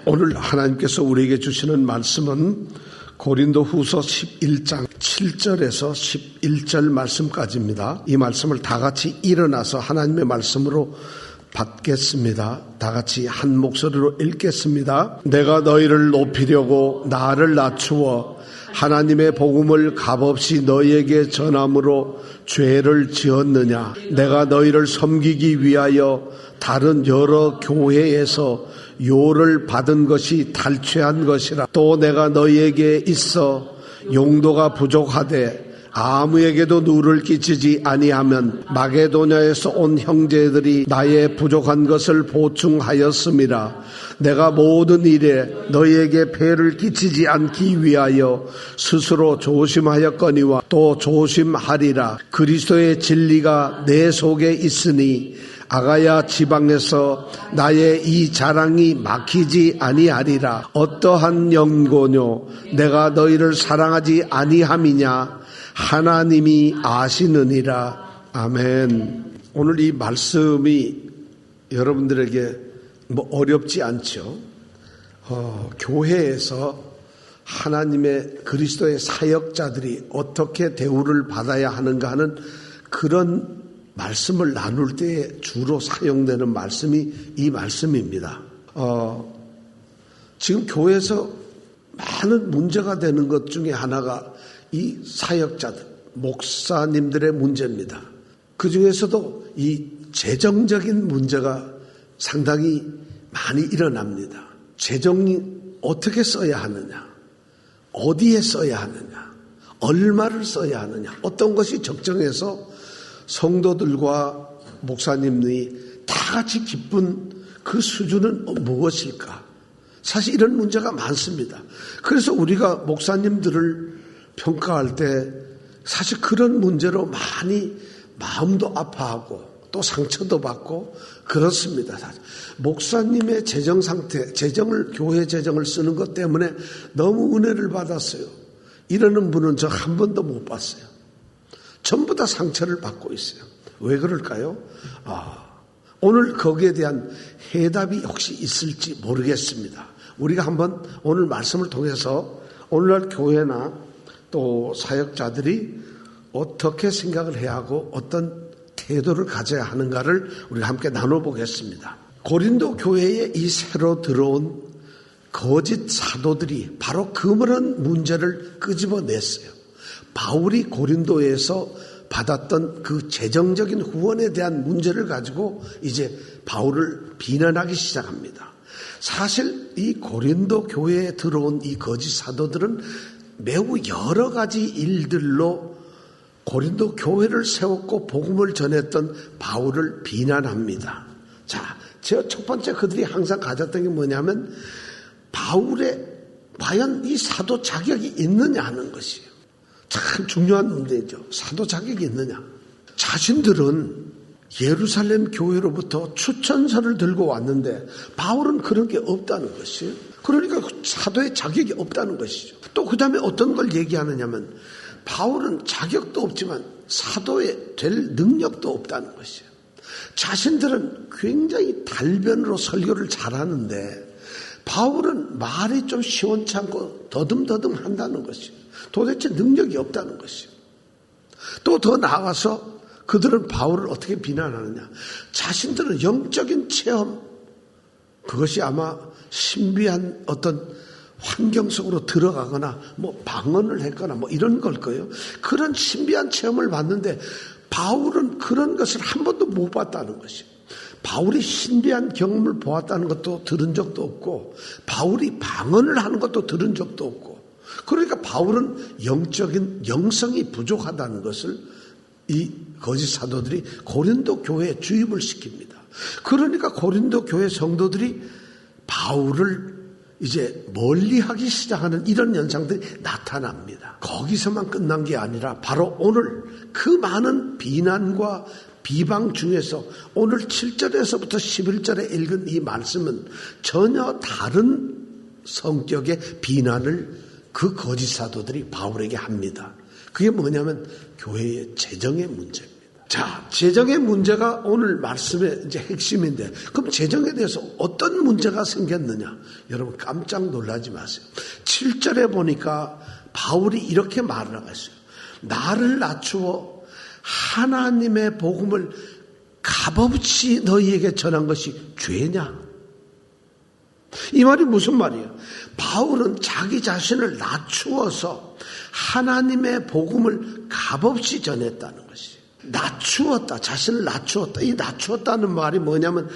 오늘 하나님께서 우리에게 주시는 말씀은 고린도후서 11장 7절에서 11절 말씀까지입니다. 이 말씀을 다 같이 일어나서 하나님의 말씀으로 받겠습니다. 다 같이 한 목소리로 읽겠습니다. 내가 너희를 높이려고 나를 낮추어 하나님의 복음을 값없이 너희에게 전함으로 죄를 지었느냐? 내가 너희를 섬기기 위하여 다른 여러 교회에서 요를 받은 것이 탈취한 것이라. 또 내가 너희에게 있어 용도가 부족하되 아무에게도 누를 끼치지 아니하면 마게도냐에서 온 형제들이 나의 부족한 것을 보충하였음이라. 내가 모든 일에 너희에게 폐를 끼치지 않기 위하여 스스로 조심하였거니와 또 조심하리라. 그리스도의 진리가 내 속에 있으니 아가야 지방에서 나의 이 자랑이 막히지 아니하리라. 어떠한 연고뇨? 내가 너희를 사랑하지 아니함이냐? 하나님이 아시느니라. 아멘. 오늘 이 말씀이 여러분들에게 어렵지 않죠? 교회에서 하나님의 그리스도의 사역자들이 어떻게 대우를 받아야 하는가 하는 그런 말씀을 나눌 때에 주로 사용되는 말씀이 이 말씀입니다. 지금 교회에서 많은 문제가 되는 것 중에 하나가 이 사역자들, 목사님들의 문제입니다. 그 중에서도 이 재정적인 문제가 상당히 많이 일어납니다. 재정이 어떻게 써야 하느냐, 어디에 써야 하느냐, 얼마를 써야 하느냐, 어떤 것이 적정해서 성도들과 목사님이 다 같이 기쁜 그 수준은 무엇일까? 사실 이런 문제가 많습니다. 그래서 우리가 목사님들을 평가할 때 사실 그런 문제로 많이 마음도 아파하고 또 상처도 받고 그렇습니다. 사실. 목사님의 재정 상태, 교회 재정을 쓰는 것 때문에 너무 은혜를 받았어요. 이러는 분은 저 한 번도 못 봤어요. 전부 다 상처를 받고 있어요. 왜 그럴까요? 오늘 거기에 대한 해답이 혹시 있을지 모르겠습니다. 우리가 한번 오늘 말씀을 통해서 오늘날 교회나 또 사역자들이 어떻게 생각을 해야 하고 어떤 태도를 가져야 하는가를 우리가 함께 나눠보겠습니다. 고린도 교회에 이 새로 들어온 거짓 사도들이 바로 그런 문제를 끄집어냈어요. 바울이 고린도에서 받았던 그 재정적인 후원에 대한 문제를 가지고 이제 바울을 비난하기 시작합니다. 사실 이 고린도 교회에 들어온 이 거짓 사도들은 매우 여러 가지 일들로 고린도 교회를 세웠고 복음을 전했던 바울을 비난합니다. 자, 첫 번째 그들이 항상 가졌던 게 뭐냐면 바울의 과연 이 사도 자격이 있느냐 하는 것이에요. 참 중요한 문제죠. 사도 자격이 있느냐. 자신들은 예루살렘 교회로부터 추천서를 들고 왔는데 바울은 그런 게 없다는 것이에요. 그러니까 사도의 자격이 없다는 것이죠. 또 그 다음에 어떤 걸 얘기하느냐면 바울은 자격도 없지만 사도에 될 능력도 없다는 것이에요. 자신들은 굉장히 달변으로 설교를 잘하는데 바울은 말이 좀 시원찮고 더듬더듬 한다는 것이에요. 도대체 능력이 없다는 것이에요. 또 더 나아가서 그들은 바울을 어떻게 비난하느냐. 자신들은 영적인 체험, 그것이 아마 신비한 어떤 환경 속으로 들어가거나 방언을 했거나 이런 걸 거예요. 그런 신비한 체험을 받는데 바울은 그런 것을 한 번도 못 봤다는 것이에요. 바울이 신비한 경험을 보았다는 것도 들은 적도 없고 바울이 방언을 하는 것도 들은 적도 없고 그러니까 바울은 영적인 영성이 부족하다는 것을 이 거짓 사도들이 고린도 교회에 주입을 시킵니다. 그러니까 고린도 교회 성도들이 바울을 이제 멀리하기 시작하는 이런 현상들이 나타납니다. 거기서만 끝난 게 아니라 바로 오늘 그 많은 비난과 비방 중에서 오늘 7절에서부터 11절에 읽은 이 말씀은 전혀 다른 성격의 비난을 그 거짓 사도들이 바울에게 합니다. 그게 뭐냐면 교회의 재정의 문제입니다. 자, 재정의 문제가 오늘 말씀의 이제 핵심인데, 그럼 재정에 대해서 어떤 문제가 생겼느냐? 여러분 깜짝 놀라지 마세요. 7절에 보니까 바울이 이렇게 말을 하고 있어요. 나를 낮추어 하나님의 복음을 값없이 너희에게 전한 것이 죄냐? 이 말이 무슨 말이에요? 바울은 자기 자신을 낮추어서 하나님의 복음을 값없이 전했다는 것이에요. 낮추었다, 자신을 낮추었다. 이 낮추었다는 말이 뭐냐면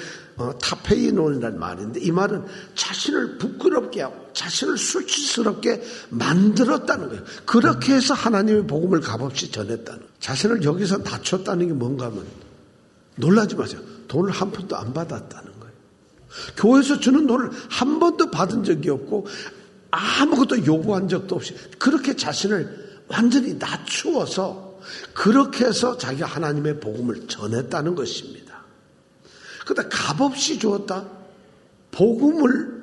타페이논이라는 말인데, 이 말은 자신을 부끄럽게 하고 자신을 수치스럽게 만들었다는 거예요. 그렇게 해서 하나님의 복음을 값없이 전했다는 거예요. 자신을 여기서 낮췄다는 게 뭔가 하면 놀라지 마세요. 돈을 한 푼도 안 받았다는 거예요. 교회에서 주는 돈을 한 번도 받은 적이 없고 아무것도 요구한 적도 없이 그렇게 자신을 완전히 낮추어서 그렇게 해서 자기가 하나님의 복음을 전했다는 것입니다. 그런데 값없이 주었다? 복음을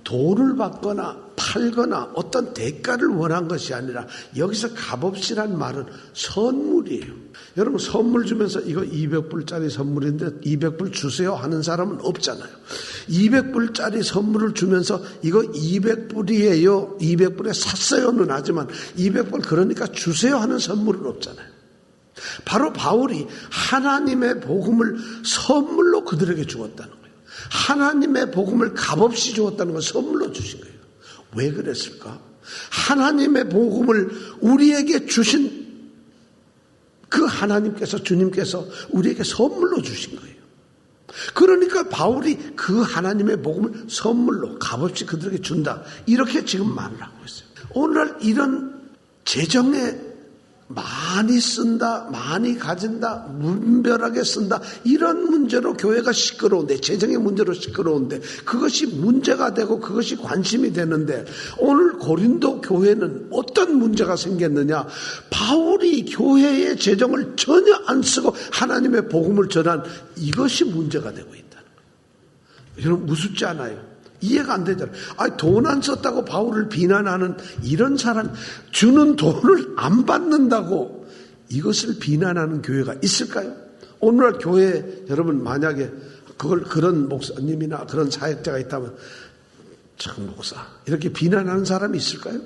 돈을 받거나 팔거나 어떤 대가를 원한 것이 아니라 여기서 값없이란 말은 선물이에요. 여러분 선물 주면서 이거 200불짜리 선물인데 200불 주세요 하는 사람은 없잖아요. 200불짜리 선물을 주면서 이거 200불이에요. 200불에 샀어요는 하지만 200불 그러니까 주세요 하는 선물은 없잖아요. 바로 바울이 하나님의 복음을 선물로 그들에게 주었다는 거예요. 하나님의 복음을 값없이 주었다는 건 선물로 주신 거예요. 왜 그랬을까? 하나님의 복음을 우리에게 주신 그 하나님께서, 주님께서 우리에게 선물로 주신 거예요. 그러니까 바울이 그 하나님의 복음을 선물로 값없이 그들에게 준다. 이렇게 지금 말을 하고 있어요. 오늘날 이런 재정에 많이 쓴다, 많이 가진다, 무분별하게 쓴다, 이런 문제로 교회가 시끄러운데, 재정의 문제로 시끄러운데, 그것이 문제가 되고 그것이 관심이 되는데, 오늘 고린도 교회는 어떤 문제가 생겼느냐? 바울이 교회의 재정을 전혀 안 쓰고 하나님의 복음을 전한 이것이 문제가 되고 있다는 거예요. 여러분 무섭지 않아요? 이해가 안 되잖아요. 돈 안 썼다고 바울을 비난하는 이런 사람, 주는 돈을 안 받는다고 이것을 비난하는 교회가 있을까요? 오늘날 교회에 여러분 만약에 그런 목사님이나 그런 사역자가 있다면 참 목사 이렇게 비난하는 사람이 있을까요?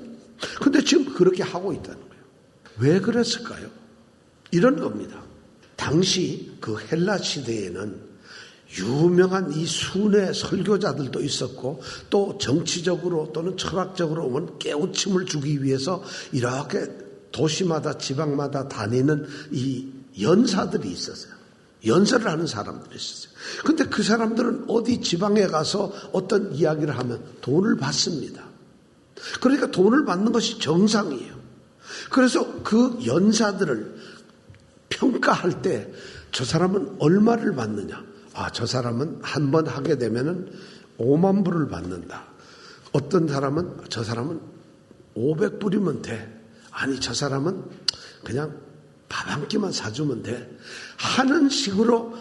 그런데 지금 그렇게 하고 있다는 거예요. 왜 그랬을까요? 이런 겁니다. 당시 그 헬라 시대에는 유명한 이 순회 설교자들도 있었고 또 정치적으로 또는 철학적으로 오면 깨우침을 주기 위해서 이렇게 도시마다 지방마다 다니는 이 연사들이 있었어요. 연설을 하는 사람들이 있었어요. 그런데 그 사람들은 어디 지방에 가서 어떤 이야기를 하면 돈을 받습니다. 그러니까 돈을 받는 것이 정상이에요. 그래서 그 연사들을 평가할 때 저 사람은 얼마를 받느냐? 저 사람은 한 번 하게 되면은 5만 불을 받는다. 어떤 사람은 저 사람은 500불이면 돼. 아니 저 사람은 그냥 밥 한 끼만 사주면 돼. 하는 식으로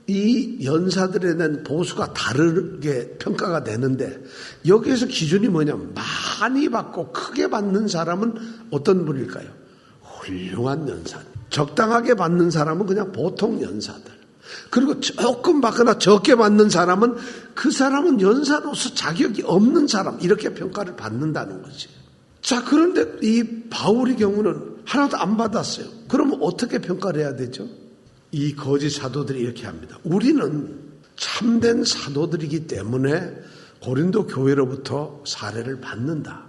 이 연사들에 대한 보수가 다르게 평가가 되는데 여기에서 기준이 뭐냐면 많이 받고 크게 받는 사람은 어떤 분일까요? 훌륭한 연사. 적당하게 받는 사람은 그냥 보통 연사들. 그리고 조금 받거나 적게 받는 사람은 그 사람은 연사로서 자격이 없는 사람 이렇게 평가를 받는다는 거지. 자, 그런데 이 바울의 경우는 하나도 안 받았어요. 그러면 어떻게 평가를 해야 되죠? 이 거짓 사도들이 이렇게 합니다. 우리는 참된 사도들이기 때문에 고린도 교회로부터 사례를 받는다.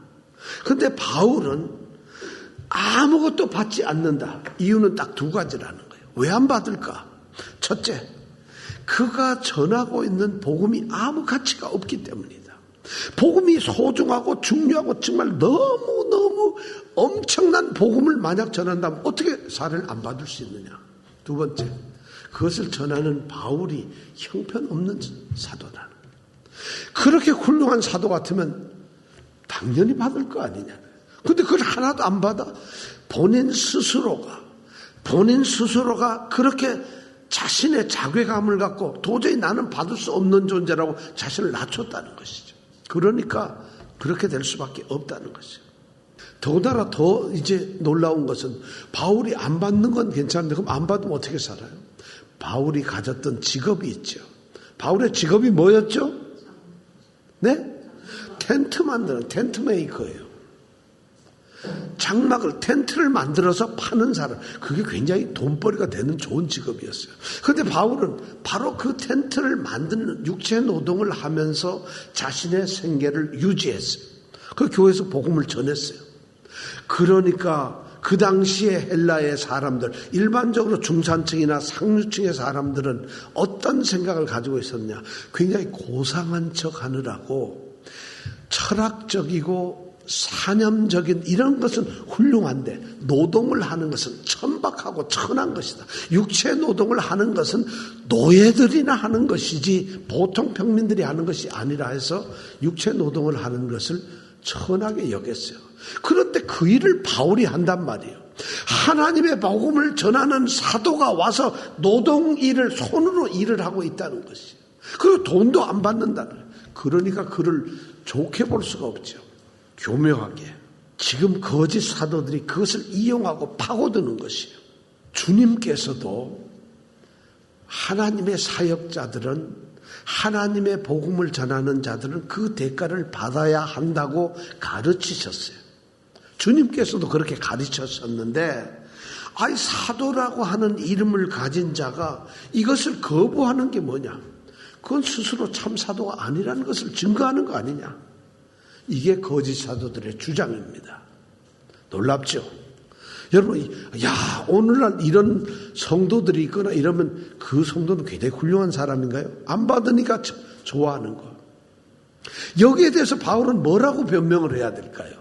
그런데 바울은 아무것도 받지 않는다. 이유는 딱 두 가지라는 거예요. 왜 안 받을까? 첫째, 그가 전하고 있는 복음이 아무 가치가 없기 때문이다. 복음이 소중하고 중요하고 정말 너무너무 엄청난 복음을 만약 전한다면 어떻게 사례를 안 받을 수 있느냐. 두 번째, 그것을 전하는 바울이 형편없는 사도다. 그렇게 훌륭한 사도 같으면 당연히 받을 거 아니냐. 근데 그걸 하나도 안 받아. 본인 스스로가 그렇게 자신의 자괴감을 갖고 도저히 나는 받을 수 없는 존재라고 자신을 낮췄다는 것이죠. 그러니까 그렇게 될 수밖에 없다는 것이죠. 더군다나 더 이제 놀라운 것은 바울이 안 받는 건 괜찮은데 그럼 안 받으면 어떻게 살아요? 바울이 가졌던 직업이 있죠. 바울의 직업이 뭐였죠? 네? 텐트 만드는 텐트 메이커예요. 장막을 텐트를 만들어서 파는 사람, 그게 굉장히 돈벌이가 되는 좋은 직업이었어요. 그런데 바울은 바로 그 텐트를 만드는 육체 노동을 하면서 자신의 생계를 유지했어요. 그 교회에서 복음을 전했어요. 그러니까 그 당시에 헬라의 사람들, 일반적으로 중산층이나 상류층의 사람들은 어떤 생각을 가지고 있었냐? 굉장히 고상한 척 하느라고 철학적이고 사념적인 이런 것은 훌륭한데 노동을 하는 것은 천박하고 천한 것이다. 육체 노동을 하는 것은 노예들이나 하는 것이지 보통 평민들이 하는 것이 아니라 해서 육체 노동을 하는 것을 천하게 여겼어요. 그런데 그 일을 바울이 한단 말이에요. 하나님의 복음을 전하는 사도가 와서 노동 일을 손으로 일을 하고 있다는 것이에요. 그리고 돈도 안 받는다는 거예요. 그러니까 그를 좋게 볼 수가 없죠. 교묘하게 지금 거짓 사도들이 그것을 이용하고 파고드는 것이에요. 주님께서도 하나님의 사역자들은, 하나님의 복음을 전하는 자들은 그 대가를 받아야 한다고 가르치셨어요. 주님께서도 그렇게 가르치셨는데, 아이 사도라고 하는 이름을 가진 자가 이것을 거부하는 게 뭐냐? 그건 스스로 참 사도가 아니라는 것을 증거하는 거 아니냐? 이게 거짓 사도들의 주장입니다. 놀랍죠? 여러분, 야, 오늘날 이런 성도들이 있거나 이러면 그 성도는 굉장히 훌륭한 사람인가요? 안 받으니까 좋아하는 거. 여기에 대해서 바울은 뭐라고 변명을 해야 될까요?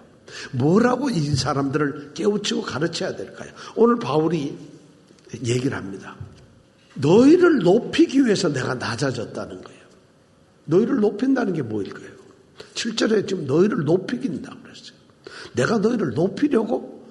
뭐라고 이 사람들을 깨우치고 가르쳐야 될까요? 오늘 바울이 얘기를 합니다. 너희를 높이기 위해서 내가 낮아졌다는 거예요. 너희를 높인다는 게 뭐일까요? 7절에 지금 너희를 높이긴다 그랬어요. 내가 너희를 높이려고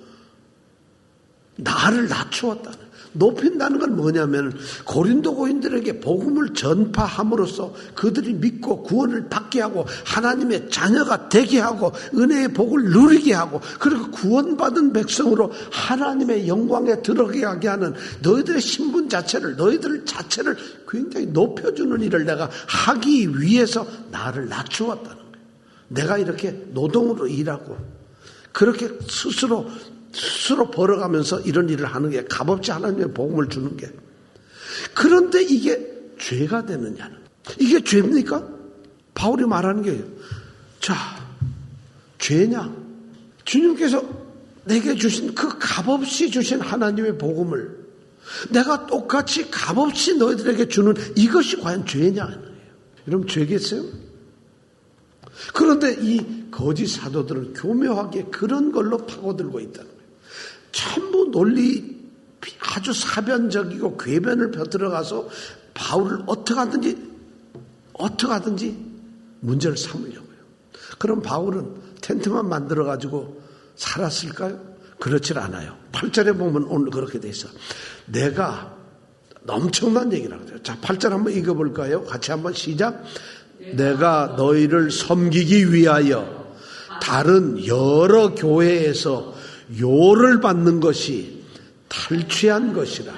나를 낮추었다는. 높인다는 건 뭐냐면 고린도 고인들에게 복음을 전파함으로써 그들이 믿고 구원을 받게 하고 하나님의 자녀가 되게 하고 은혜의 복을 누리게 하고 그리고 구원받은 백성으로 하나님의 영광에 들어가게 하는 너희들의 신분 자체를, 너희들 자체를 굉장히 높여주는 일을 내가 하기 위해서 나를 낮추었다는 거예요. 내가 이렇게 노동으로 일하고 그렇게 스스로 벌어가면서 이런 일을 하는 게 값없이 하나님의 복음을 주는 게. 그런데 이게 죄가 되느냐는. 이게 죄입니까? 바울이 말하는 게, 자, 죄냐? 주님께서 내게 주신 그 값없이 주신 하나님의 복음을 내가 똑같이 값없이 너희들에게 주는 이것이 과연 죄냐? 여러분, 죄겠어요? 그런데 이 거짓 사도들은 교묘하게 그런 걸로 파고들고 있다는 거예요. 전부 논리 아주 사변적이고 궤변을 펴들어가서 바울을 어떻게 하든지 문제를 삼으려고요. 그럼 바울은 텐트만 만들어가지고 살았을까요? 그렇지 않아요. 8절에 보면 오늘 그렇게 돼 있어. 내가 엄청난 얘기를 하거든요. 자, 8절 한번 읽어볼까요? 같이 한번 시작. 내가 너희를 섬기기 위하여 다른 여러 교회에서 요를 받는 것이 탈취한 것이라.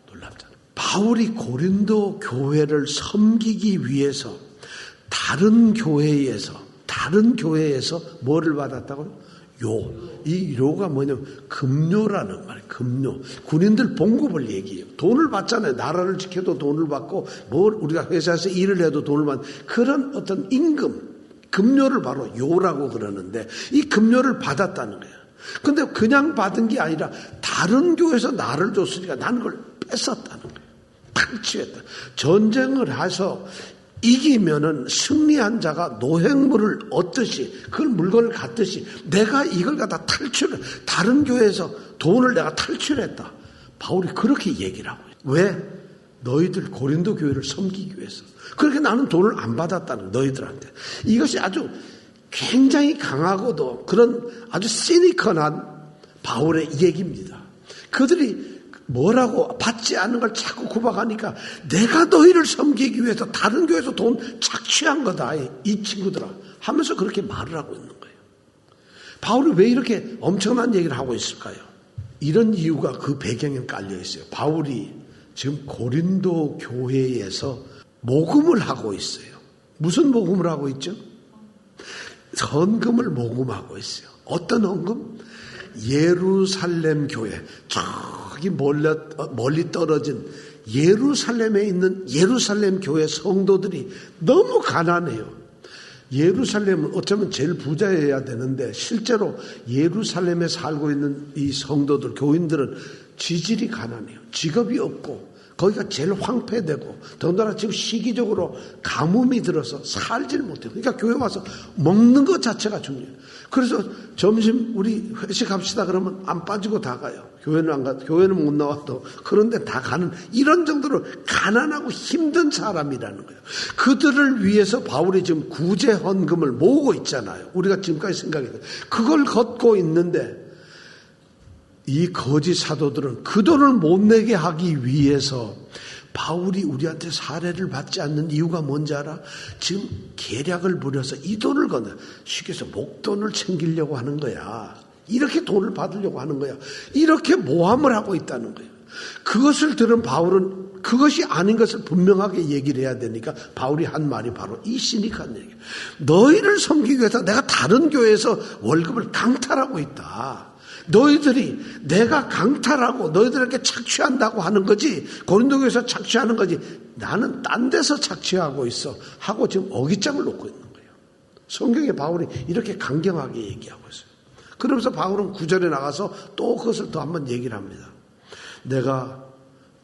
놀랍잖아요. 바울이 고린도 교회를 섬기기 위해서 다른 교회에서 뭐를 받았다고요? 이 요가 뭐냐면 금요라는 말이에요. 금요. 군인들 봉급을 얘기해요. 돈을 받잖아요. 나라를 지켜도 돈을 받고 우리가 회사에서 일을 해도 돈을 받는 그런 어떤 임금, 금요를 바로 요라고 그러는데 이 금요를 받았다는 거예요. 근데 그냥 받은 게 아니라 다른 교회에서 나를 줬으니까 나는 그걸 뺏었다는 거예요. 탈취했다. 전쟁을 해서 이기면은 승리한 자가 노획물을 얻듯이 그걸 물건을 갖듯이 내가 이걸 갖다 다른 교회에서 돈을 내가 탈취했다. 바울이 그렇게 얘기를 하고 있어요. 왜? 너희들 고린도 교회를 섬기기 위해서. 그렇게 나는 돈을 안 받았다는 너희들한테. 이것이 아주 굉장히 강하고도 그런 아주 시니컬한 바울의 얘기입니다. 그들이 뭐라고 받지 않는 걸 자꾸 구박하니까 내가 너희를 섬기기 위해서 다른 교회에서 돈 착취한 거다 이 친구들아 하면서 그렇게 말을 하고 있는 거예요. 바울이 왜 이렇게 엄청난 얘기를 하고 있을까요? 이런 이유가 그 배경에 깔려 있어요. 바울이 지금 고린도 교회에서 모금을 하고 있어요. 무슨 모금을 하고 있죠? 헌금을 모금하고 있어요. 어떤 헌금? 예루살렘 교회, 저기 멀리 떨어진 예루살렘에 있는 예루살렘 교회 성도들이 너무 가난해요. 예루살렘은 어쩌면 제일 부자여야 되는데 실제로 예루살렘에 살고 있는 이 성도들, 교인들은 지질이 가난해요. 직업이 없고 거기가 제일 황폐되고 더군다나 지금 시기적으로 가뭄이 들어서 살질 못해요. 그러니까 교회 와서 먹는 것 자체가 중요해요. 그래서 점심 우리 회식합시다 그러면 안 빠지고 다 가요. 교회는 안 가, 교회는 못 나와도 그런데 다 가는 이런 정도로 가난하고 힘든 사람이라는 거예요. 그들을 위해서 바울이 지금 구제 헌금을 모으고 있잖아요. 우리가 지금까지 생각해요. 그걸 걷고 있는데 이 거짓 사도들은 그 돈을 못 내게 하기 위해서 바울이 우리한테 사례를 받지 않는 이유가 뭔지 알아? 지금 계략을 부려서 이 돈을 건네. 쉽게 해서 목돈을 챙기려고 하는 거야. 이렇게 돈을 받으려고 하는 거야. 이렇게 모함을 하고 있다는 거예요. 그것을 들은 바울은 그것이 아닌 것을 분명하게 얘기를 해야 되니까 바울이 한 말이 바로 이 시니컬한 얘기예요. 너희를 섬기기 위해서 내가 다른 교회에서 월급을 강탈하고 있다. 너희들이 내가 강탈하고 너희들에게 착취한다고 하는 거지 고린도교에서 착취하는 거지 나는 딴 데서 착취하고 있어 하고 지금 어깃장을 놓고 있는 거예요. 성경에 바울이 이렇게 강경하게 얘기하고 있어요. 그러면서 바울은 9절에 나가서 또 그것을 또 한번 얘기를 합니다. 내가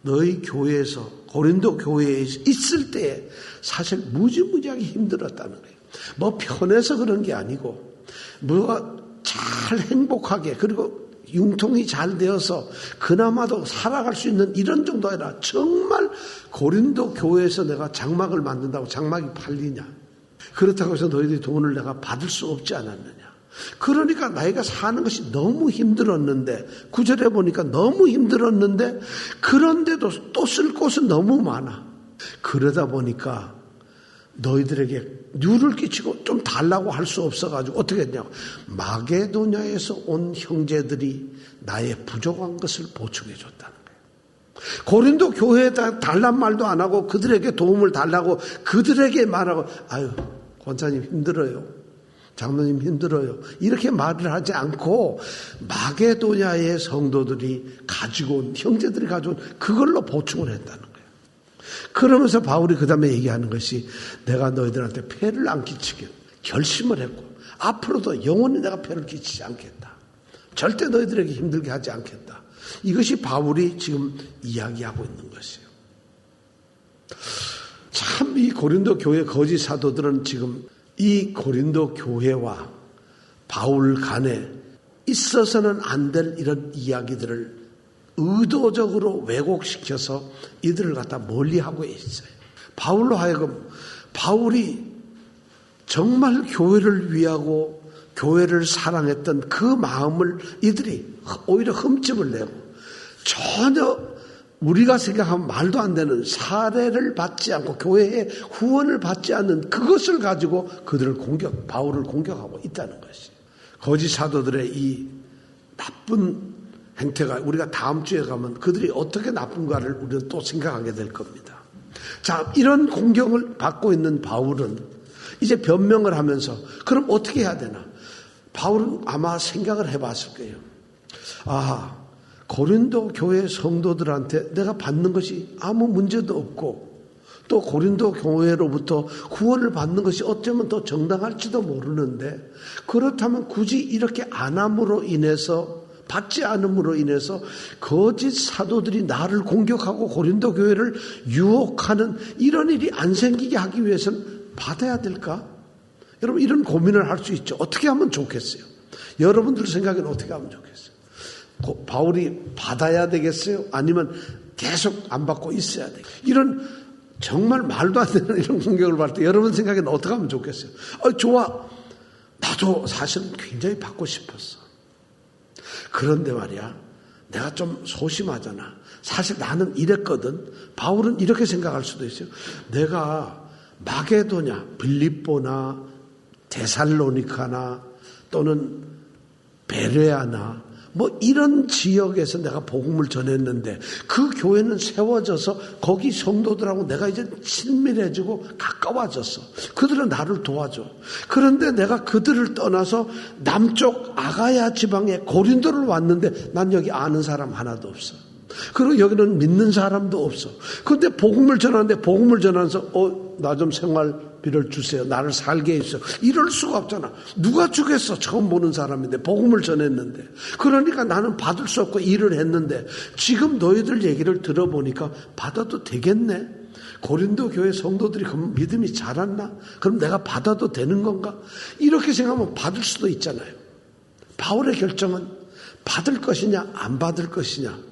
너희 교회에서 고린도 교회에 있을 때 사실 무지무지하게 힘들었다는 거예요. 뭐 편해서 그런 게 아니고 뭐가 잘 행복하게 그리고 융통이 잘 되어서 그나마도 살아갈 수 있는 이런 정도 아니라 정말 고린도 교회에서 내가 장막을 만든다고 장막이 팔리냐. 그렇다고 해서 너희들이 돈을 내가 받을 수 없지 않았느냐. 그러니까 나이가 사는 것이 너무 힘들었는데 9절에 보니까 너무 힘들었는데 그런데도 또 쓸 곳은 너무 많아. 그러다 보니까 너희들에게 누를 끼치고 좀 달라고 할 수 없어가지고 어떻게 했냐고 마게도냐에서 온 형제들이 나의 부족한 것을 보충해 줬다는 거예요. 고린도 교회에다 달란 말도 안 하고 그들에게 도움을 달라고 그들에게 말하고 아유 권사님 힘들어요. 장로님 힘들어요. 이렇게 말을 하지 않고 마게도냐의 성도들이 가지고 온 형제들이 가지고 온 그걸로 보충을 했다는 거예요. 그러면서 바울이 그 다음에 얘기하는 것이 내가 너희들한테 폐를 안 끼치게 결심을 했고 앞으로도 영원히 내가 폐를 끼치지 않겠다. 절대 너희들에게 힘들게 하지 않겠다. 이것이 바울이 지금 이야기하고 있는 것이에요. 참 이 고린도 교회 거짓 사도들은 지금 이 고린도 교회와 바울 간에 있어서는 안 될 이런 이야기들을 의도적으로 왜곡시켜서 이들을 갖다 멀리하고 있어요. 바울로 하여금 바울이 정말 교회를 위하고 교회를 사랑했던 그 마음을 이들이 오히려 흠집을 내고 전혀 우리가 생각하면 말도 안 되는 사례를 받지 않고 교회의 후원을 받지 않는 그것을 가지고 그들을 바울을 공격하고 있다는 것이 거짓 사도들의 이 나쁜 행태가 우리가 다음 주에 가면 그들이 어떻게 나쁜가를 우리는 또 생각하게 될 겁니다. 자, 이런 공격을 받고 있는 바울은 이제 변명을 하면서 그럼 어떻게 해야 되나? 바울은 아마 생각을 해봤을 거예요. 아, 고린도 교회 성도들한테 내가 받는 것이 아무 문제도 없고 또 고린도 교회로부터 후원을 받는 것이 어쩌면 더 정당할지도 모르는데 그렇다면 굳이 이렇게 안 함으로 인해서 받지 않음으로 인해서 거짓 사도들이 나를 공격하고 고린도 교회를 유혹하는 이런 일이 안 생기게 하기 위해서는 받아야 될까? 여러분 이런 고민을 할 수 있죠. 어떻게 하면 좋겠어요? 여러분들 생각에는 어떻게 하면 좋겠어요? 바울이 받아야 되겠어요? 아니면 계속 안 받고 있어야 되겠어요? 이런 정말 말도 안 되는 이런 공격을 받을 때 여러분 생각에는 어떻게 하면 좋겠어요? 좋아. 나도 사실은 굉장히 받고 싶었어. 그런데 말이야, 내가 좀 소심하잖아. 사실 나는 이랬거든. 바울은 이렇게 생각할 수도 있어요. 내가 마게도냐, 빌립보나 데살로니카나 또는 베레아나 이런 지역에서 내가 복음을 전했는데 그 교회는 세워져서 거기 성도들하고 내가 이제 친밀해지고 가까워졌어. 그들은 나를 도와줘. 그런데 내가 그들을 떠나서 남쪽 아가야 지방에 고린도를 왔는데 난 여기 아는 사람 하나도 없어. 그리고 여기는 믿는 사람도 없어. 그런데 복음을 전하는데 복음을 전하면서 나 좀 생활비를 주세요. 나를 살게 해주세요. 이럴 수가 없잖아. 누가 주겠어. 처음 보는 사람인데 복음을 전했는데. 그러니까 나는 받을 수 없고 일을 했는데 지금 너희들 얘기를 들어보니까 받아도 되겠네. 고린도 교회 성도들이 그럼 믿음이 자랐나? 그럼 내가 받아도 되는 건가? 이렇게 생각하면 받을 수도 있잖아요. 바울의 결정은 받을 것이냐 안 받을 것이냐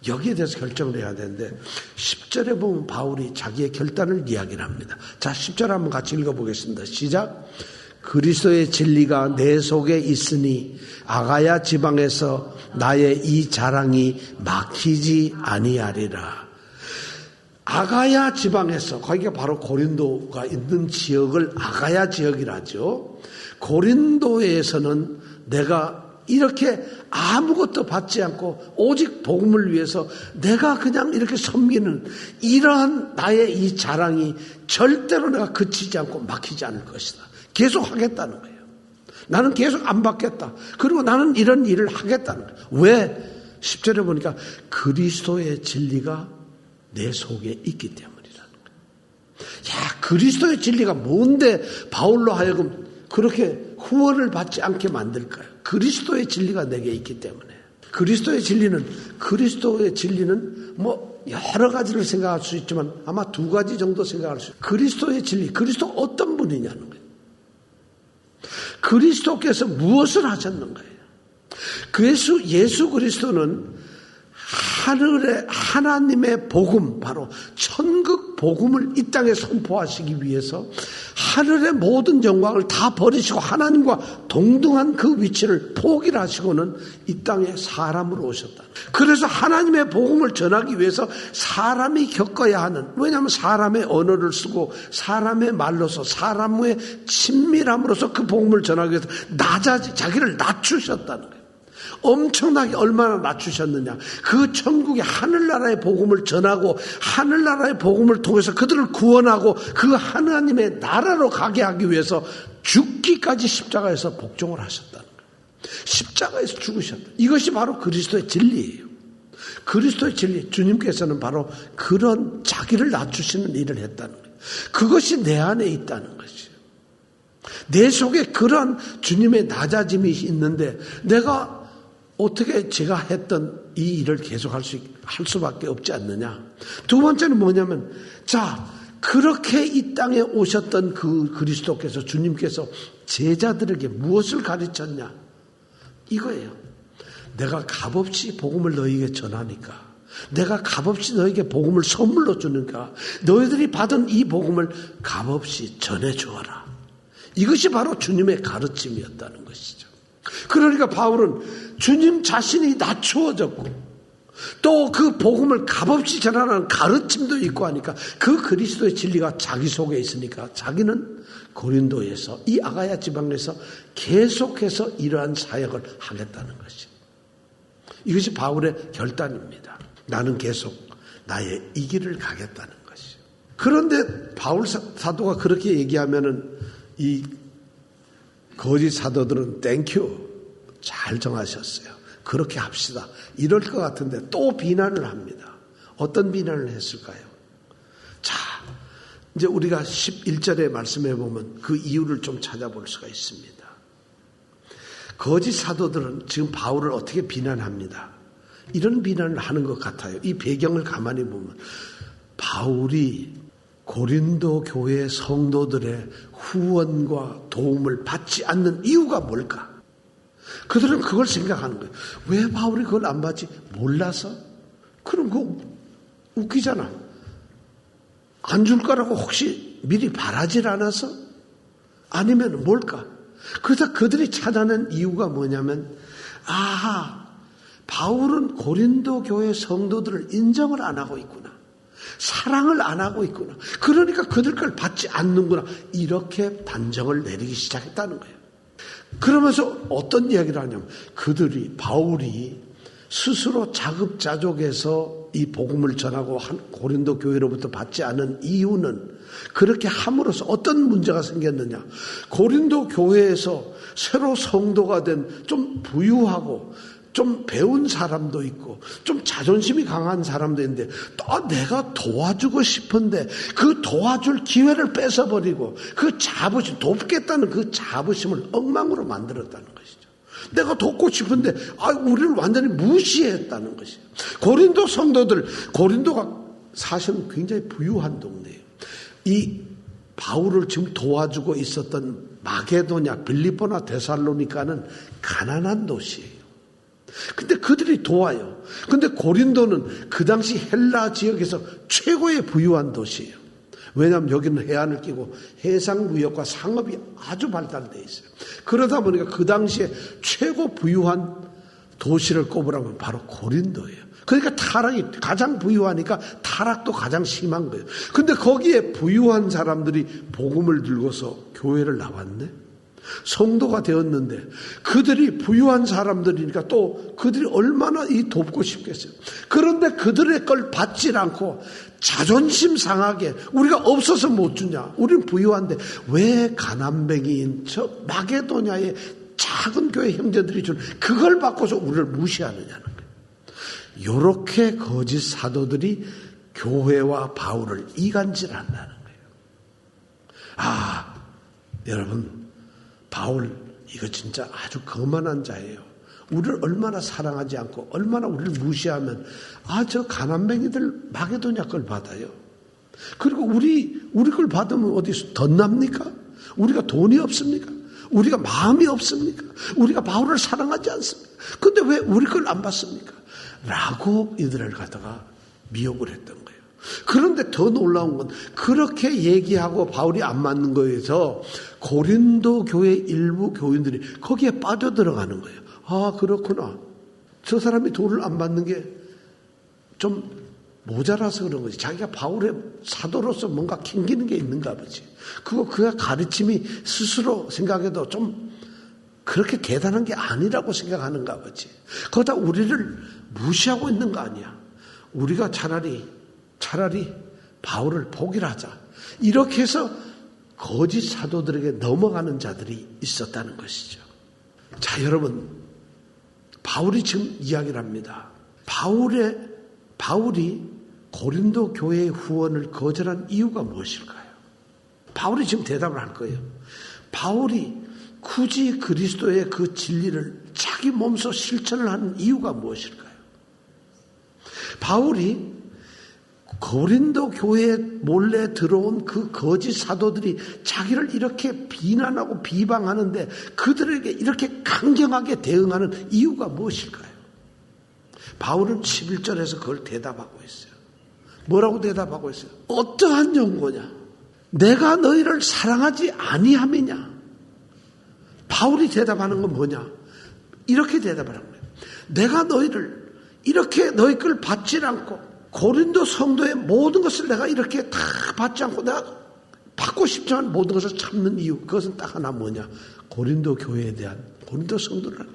여기에 대해서 결정을 해야 되는데 10절에 보면 바울이 자기의 결단을 이야기를 합니다. 자, 10절 한번 같이 읽어보겠습니다. 시작. 그리스도의 진리가 내 속에 있으니 아가야 지방에서 나의 이 자랑이 막히지 아니하리라. 아가야 지방에서, 거기가 바로 고린도가 있는 지역을 아가야 지역이라죠. 고린도에서는 내가 이렇게 아무것도 받지 않고 오직 복음을 위해서 내가 그냥 이렇게 섬기는 이러한 나의 이 자랑이 절대로 내가 그치지 않고 막히지 않을 것이다. 계속 하겠다는 거예요. 나는 계속 안 받겠다. 그리고 나는 이런 일을 하겠다는 거예요. 왜? 10절에 보니까 그리스도의 진리가 내 속에 있기 때문이라는 거예요. 야, 그리스도의 진리가 뭔데 바울로 하여금 그렇게 후원을 받지 않게 만들까요? 그리스도의 진리가 내게 있기 때문에. 그리스도의 진리는 여러 가지를 생각할 수 있지만 아마 두 가지 정도 생각할 수 있어요. 그리스도의 진리, 그리스도 어떤 분이냐는 거예요. 그리스도께서 무엇을 하셨는가요? 예수 그리스도는 하늘의 하나님의 복음, 바로 천국 복음을 이 땅에 선포하시기 위해서 하늘의 모든 영광을 다 버리시고 하나님과 동등한 그 위치를 포기를 하시고는 이 땅에 사람으로 오셨다. 그래서 하나님의 복음을 전하기 위해서 사람이 겪어야 하는, 왜냐하면 사람의 언어를 쓰고 사람의 말로서 사람의 친밀함으로써 그 복음을 전하기 위해서 자기를 낮추셨다는 거예요. 엄청나게 얼마나 낮추셨느냐. 그 천국의 하늘나라의 복음을 전하고 하늘나라의 복음을 통해서 그들을 구원하고 그 하나님의 나라로 가게 하기 위해서 죽기까지 십자가에서 복종을 하셨다는 거예요. 십자가에서 죽으셨다. 이것이 바로 그리스도의 진리예요. 그리스도의 진리, 주님께서는 바로 그런 자기를 낮추시는 일을 했다는 거예요. 그것이 내 안에 있다는 것이에요. 내 속에 그런 주님의 낮아짐이 있는데 내가 어떻게 제가 했던 이 일을 계속 할 수밖에 없지 않느냐. 두 번째는 뭐냐면, 자, 그렇게 이 땅에 오셨던 그 그리스도께서, 주님께서 제자들에게 무엇을 가르쳤냐? 이거예요. 내가 값없이 복음을 너희에게 전하니까, 내가 값없이 너희에게 복음을 선물로 주니까 너희들이 받은 이 복음을 값없이 전해주어라. 이것이 바로 주님의 가르침이었다는 것이죠. 그러니까 바울은 주님 자신이 낮추어졌고 또 그 복음을 값없이 전하라는 가르침도 있고 하니까 그 그리스도의 진리가 자기 속에 있으니까 자기는 고린도에서 이 아가야 지방에서 계속해서 이러한 사역을 하겠다는 것이죠. 이것이 바울의 결단입니다. 나는 계속 나의 이 길을 가겠다는 것이죠. 그런데 바울 사도가 그렇게 얘기하면은 이 거짓 사도들은 땡큐 잘 정하셨어요. 그렇게 합시다. 이럴 것 같은데 또 비난을 합니다. 어떤 비난을 했을까요? 자, 이제 우리가 11절에 말씀해 보면 그 이유를 좀 찾아볼 수가 있습니다. 거짓 사도들은 지금 바울을 어떻게 비난합니다. 이런 비난을 하는 것 같아요. 이 배경을 가만히 보면 바울이 고린도 교회 성도들의 후원과 도움을 받지 않는 이유가 뭘까? 그들은 그걸 생각하는 거예요. 왜 바울이 그걸 안 받지? 몰라서? 그럼 그거 웃기잖아. 안 줄 거라고 혹시 미리 바라질 않아서? 아니면 뭘까? 그래서 그들이 찾아낸 이유가 뭐냐면, 아하, 바울은 고린도 교회 성도들을 인정을 안 하고 있구나. 사랑을 안 하고 있구나. 그러니까 그들 걸 받지 않는구나. 이렇게 단정을 내리기 시작했다는 거예요. 그러면서 어떤 이야기를 하냐면 바울이 스스로 자급자족해서 이 복음을 전하고 고린도 교회로부터 받지 않은 이유는 그렇게 함으로써 어떤 문제가 생겼느냐. 고린도 교회에서 새로 성도가 된 좀 부유하고 좀 배운 사람도 있고 좀 자존심이 강한 사람도 있는데 또 내가 도와주고 싶은데 그 도와줄 기회를 뺏어버리고 그 자부심, 돕겠다는 그 자부심을 엉망으로 만들었다는 것이죠. 내가 돕고 싶은데 우리를 완전히 무시했다는 것이에요. 고린도 성도들, 고린도가 사실은 굉장히 부유한 동네예요. 이 바울을 지금 도와주고 있었던 마게도냐, 빌립보나 데살로니카는 가난한 도시예요. 근데 그들이 도와요. 근데 고린도는 그 당시 헬라 지역에서 최고의 부유한 도시예요. 왜냐하면 여기는 해안을 끼고 해상무역과 상업이 아주 발달되어 있어요. 그러다 보니까 그 당시에 최고 부유한 도시를 꼽으라면 바로 고린도예요. 그러니까 타락이 가장 부유하니까 타락도 가장 심한 거예요. 근데 거기에 부유한 사람들이 복음을 들고서 교회를 나왔네. 성도가 되었는데 그들이 부유한 사람들이니까 또 그들이 얼마나 돕고 싶겠어요. 그런데 그들의 걸 받지 않고 자존심 상하게 우리가 없어서 못 주냐. 우리는 부유한데 왜 가난뱅이인 저 마게도냐의 작은 교회 형제들이 준 그걸 받고서 우리를 무시하느냐는 거예요. 이렇게 거짓 사도들이 교회와 바울을 이간질한다는 거예요. 여러분, 바울 이거 진짜 아주 거만한 자예요. 우리를 얼마나 사랑하지 않고 얼마나 우리를 무시하면 저 가난뱅이들 마게도냐 걸 받아요. 그리고 우리 걸 받으면 어디서 덧납니까? 우리가 돈이 없습니까? 우리가 마음이 없습니까? 우리가 바울을 사랑하지 않습니까? 근데 왜 우리 걸 안 받습니까? 라고 이들을 갖다가 미혹을 했던 거예요. 그런데 더 놀라운 건 그렇게 얘기하고 바울이 안 맞는 거에서 고린도 교회 일부 교인들이 거기에 빠져들어가는 거예요. 그렇구나. 저 사람이 돈을 안 받는 게 좀 모자라서 그런 거지. 자기가 바울의 사도로서 뭔가 캥기는 게 있는가 보지. 그가 가르침이 스스로 생각해도 좀 그렇게 대단한 게 아니라고 생각하는가 보지. 거기다 우리를 무시하고 있는 거 아니야. 우리가 차라리 바울을 포기하자. 이렇게 해서 거짓 사도들에게 넘어가는 자들이 있었다는 것이죠. 자, 여러분, 바울이 지금 이야기를 합니다. 바울이 고린도 교회의 후원을 거절한 이유가 무엇일까요? 바울이 지금 대답을 할 거예요. 바울이 굳이 그리스도의 그 진리를 자기 몸소 실천을 하는 이유가 무엇일까요? 바울이 고린도 교회에 몰래 들어온 그 거짓 사도들이 자기를 이렇게 비난하고 비방하는데 그들에게 이렇게 강경하게 대응하는 이유가 무엇일까요? 바울은 11절에서 그걸 대답하고 있어요. 뭐라고 대답하고 있어요? 어떠한 연고냐? 내가 너희를 사랑하지 아니함이냐? 바울이 대답하는 건 뭐냐? 이렇게 대답을 하는 거예요. 내가 너희를 이렇게 너희 걸 받지 않고 고린도 성도의 모든 것을 내가 이렇게 다 받지 않고 내가 받고 싶지만 모든 것을 참는 이유, 그것은 딱 하나 뭐냐? 고린도 교회에 대한, 고린도 성도를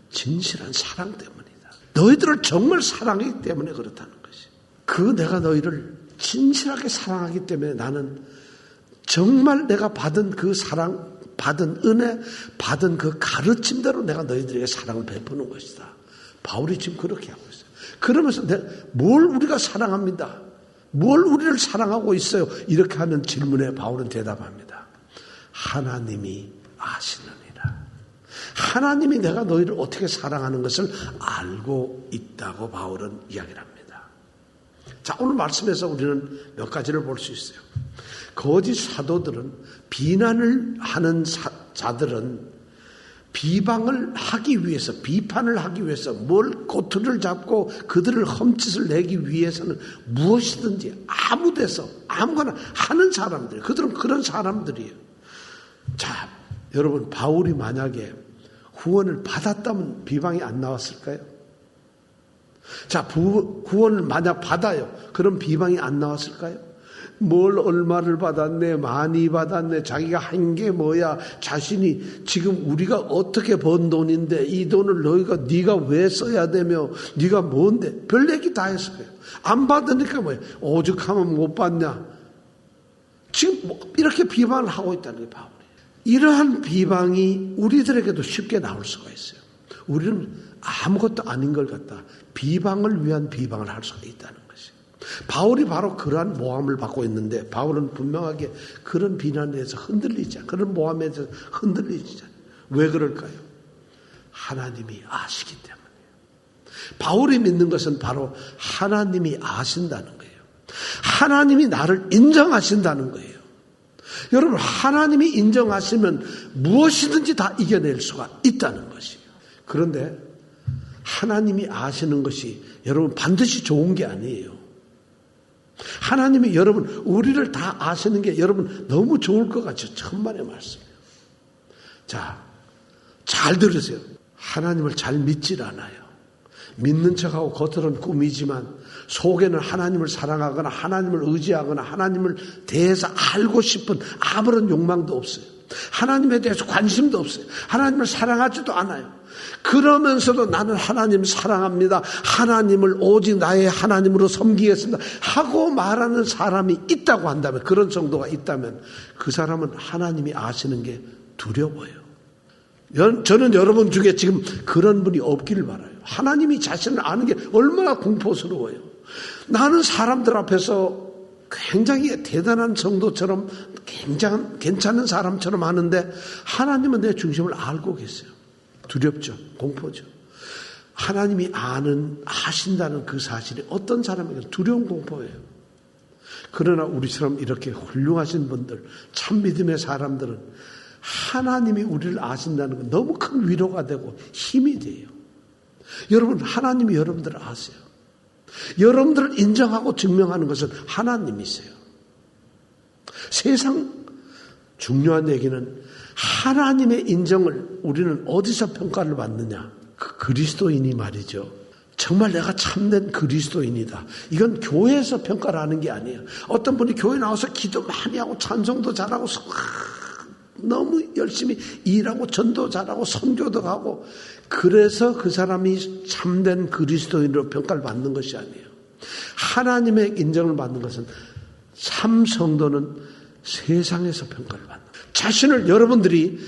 진실한 사랑 때문이다. 너희들을 정말 사랑하기 때문에 그렇다는 것이. 내가 너희를 진실하게 사랑하기 때문에 나는 정말 내가 받은 그 사랑, 받은 은혜, 받은 그 가르침대로 내가 너희들에게 사랑을 베푸는 것이다. 바울이 지금 그렇게 하고 있어요. 그러면서 뭘 우리가 사랑합니다. 뭘 우리를 사랑하고 있어요. 이렇게 하는 질문에 바울은 대답합니다. 하나님이 아시느니라. 하나님이 내가 너희를 어떻게 사랑하는 것을 알고 있다고 바울은 이야기를 합니다. 자, 오늘 말씀에서 우리는 몇 가지를 볼 수 있어요. 거짓 사도들은, 비난을 하는 자들은 비방을 하기 위해서, 비판을 하기 위해서 뭘 꼬투리를 잡고 그들을 험짓을 내기 위해서는 무엇이든지 아무 데서 아무거나 하는 사람들, 그들은 그런 사람들이에요. 자, 여러분, 바울이 만약에 구원을 받았다면 비방이 안 나왔을까요? 자, 구원을 만약 받아요. 그럼 비방이 안 나왔을까요? 뭘 얼마를 받았네, 많이 받았네, 자기가 한 게 뭐야, 자신이 지금 우리가 어떻게 번 돈인데 이 돈을 네가 왜 써야 되며 네가 뭔데, 별 얘기 다 했어요. 안 받으니까 뭐야, 오죽하면 못 받냐. 지금 이렇게 비방을 하고 있다는 게 바울이에요. 이러한 비방이 우리들에게도 쉽게 나올 수가 있어요. 우리는 아무것도 아닌 걸 갖다 비방을 위한 비방을 할 수가 있다는 것이에요. 바울이 바로 그러한 모함을 받고 있는데 바울은 분명하게 그런 비난에 대해서 흔들리지 않아요. 그런 모함에 대해서 흔들리지 않아요. 왜 그럴까요? 하나님이 아시기 때문이에요. 바울이 믿는 것은 바로 하나님이 아신다는 거예요. 하나님이 나를 인정하신다는 거예요. 여러분, 하나님이 인정하시면 무엇이든지 다 이겨낼 수가 있다는 것이에요. 그런데 하나님이 아시는 것이 여러분 반드시 좋은 게 아니에요. 하나님이 여러분 우리를 다 아시는 게 여러분 너무 좋을 것 같죠. 천만의 말씀이에요. 자, 잘 들으세요. 하나님을 잘 믿질 않아요. 믿는 척하고 겉으로는 꾸미지만 속에는 하나님을 사랑하거나 하나님을 의지하거나 하나님을 대해서 알고 싶은 아무런 욕망도 없어요. 하나님에 대해서 관심도 없어요. 하나님을 사랑하지도 않아요. 그러면서도 나는 하나님 사랑합니다. 하나님을 오직 나의 하나님으로 섬기겠습니다. 하고 말하는 사람이 있다고 한다면, 그런 정도가 있다면 그 사람은 하나님이 아시는 게 두려워요. 저는 여러분 중에 지금 그런 분이 없기를 바라요. 하나님이 자신을 아는 게 얼마나 공포스러워요. 나는 사람들 앞에서 굉장히 대단한 정도처럼 괜찮은 사람처럼 하는데 하나님은 내 중심을 알고 계세요. 두렵죠. 공포죠. 하나님이 아신다는 그 사실이 어떤 사람에게 두려운 공포예요. 그러나 우리처럼 이렇게 훌륭하신 분들, 참 믿음의 사람들은 하나님이 우리를 아신다는 건 너무 큰 위로가 되고 힘이 돼요. 여러분, 하나님이 여러분들을 아세요. 여러분들을 인정하고 증명하는 것은 하나님이세요. 세상 중요한 얘기는 하나님의 인정을 우리는 어디서 평가를 받느냐. 그 그리스도인이 말이죠. 정말 내가 참된 그리스도인이다. 이건 교회에서 평가를 하는 게 아니에요. 어떤 분이 교회 나와서 기도 많이 하고 찬송도 잘하고 너무 열심히 일하고 전도 잘하고 선교도 하고 그래서 그 사람이 참된 그리스도인으로 평가를 받는 것이 아니에요. 하나님의 인정을 받는 것은 참 성도는 세상에서 평가를 받는 거예요. 자신을 여러분들이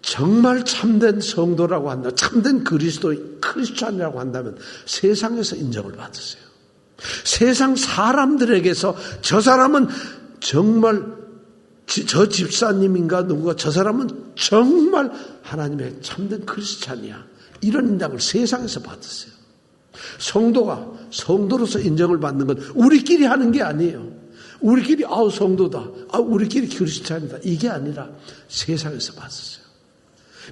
정말 참된 성도라고 한다, 참된 크리스찬이라고 한다면 세상에서 인정을 받으세요. 세상 사람들에게서 저 사람은 정말 저 집사님인가 누구가 저 사람은 정말 하나님의 참된 크리스찬이야. 이런 인정을 세상에서 받으세요. 성도가 성도로서 인정을 받는 건 우리끼리 하는 게 아니에요. 우리끼리 성도다. 우리끼리 크리스찬이다. 이게 아니라 세상에서 받으세요.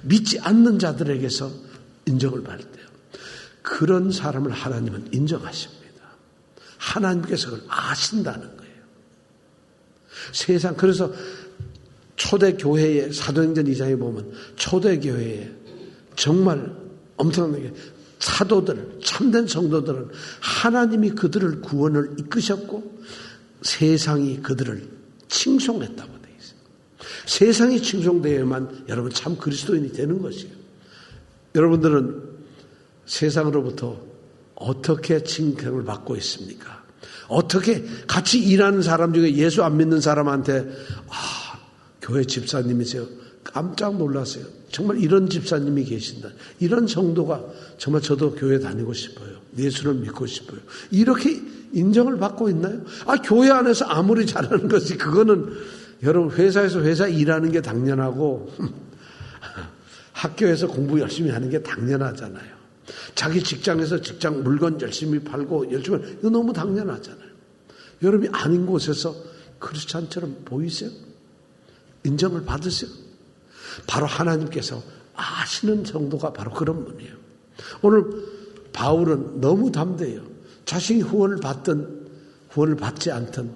믿지 않는 자들에게서 인정을 받을 때요. 그런 사람을 하나님은 인정하십니다. 하나님께서 그걸 아신다는 거예요. 그래서 초대교회의 사도행전 2장에 보면 초대교회에 정말 엄청나게 사도들, 참된 성도들은 하나님이 그들을 구원을 이끄셨고 세상이 그들을 칭송했다고 되어 있어요. 세상이 칭송되어야만 여러분 참 그리스도인이 되는 것이에요. 여러분들은 세상으로부터 어떻게 칭송을 받고 있습니까? 어떻게 같이 일하는 사람 중에 예수 안 믿는 사람한테 교회 집사님이세요? 깜짝 놀랐어요. 정말 이런 집사님이 계신다. 이런 성도가 정말 저도 교회 다니고 싶어요. 예수를 믿고 싶어요. 이렇게 인정을 받고 있나요? 교회 안에서 아무리 잘하는 것이 그거는 여러분 회사에서 회사 일하는 게 당연하고 학교에서 공부 열심히 하는 게 당연하잖아요. 자기 직장에서 직장 물건 열심히 팔고 열심히 하는 이거 너무 당연하잖아요. 여러분이 아닌 곳에서 크리스찬처럼 보이세요? 인정을 받으세요? 바로 하나님께서 아시는 정도가 바로 그런 분이에요. 오늘 바울은 너무 담대해요. 자신이 후원을 받든 후원을 받지 않든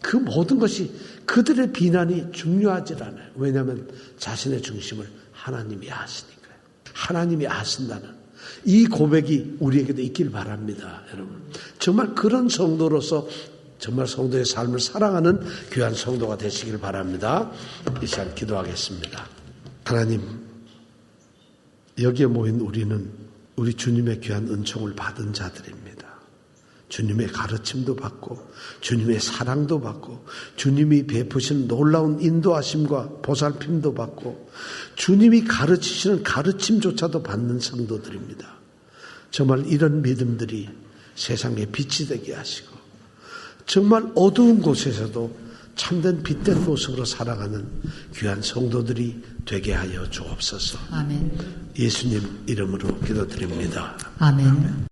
그 모든 것이 그들의 비난이 중요하지 않아요. 왜냐하면 자신의 중심을 하나님이 아시니까요. 하나님이 아신다는 이 고백이 우리에게도 있길 바랍니다. 여러분 정말 그런 성도로서 정말 성도의 삶을 사랑하는 귀한 성도가 되시길 바랍니다. 이 시간 기도하겠습니다. 하나님, 여기에 모인 우리는 우리 주님의 귀한 은총을 받은 자들입니다. 주님의 가르침도 받고 주님의 사랑도 받고 주님이 베푸신 놀라운 인도하심과 보살핌도 받고 주님이 가르치시는 가르침조차도 받는 성도들입니다. 정말 이런 믿음들이 세상에 빛이 되게 하시고 정말 어두운 곳에서도 참된 빛된 모습으로 살아가는 귀한 성도들이 되게 하여 주옵소서. 아멘. 예수님 이름으로 기도드립니다. 아멘.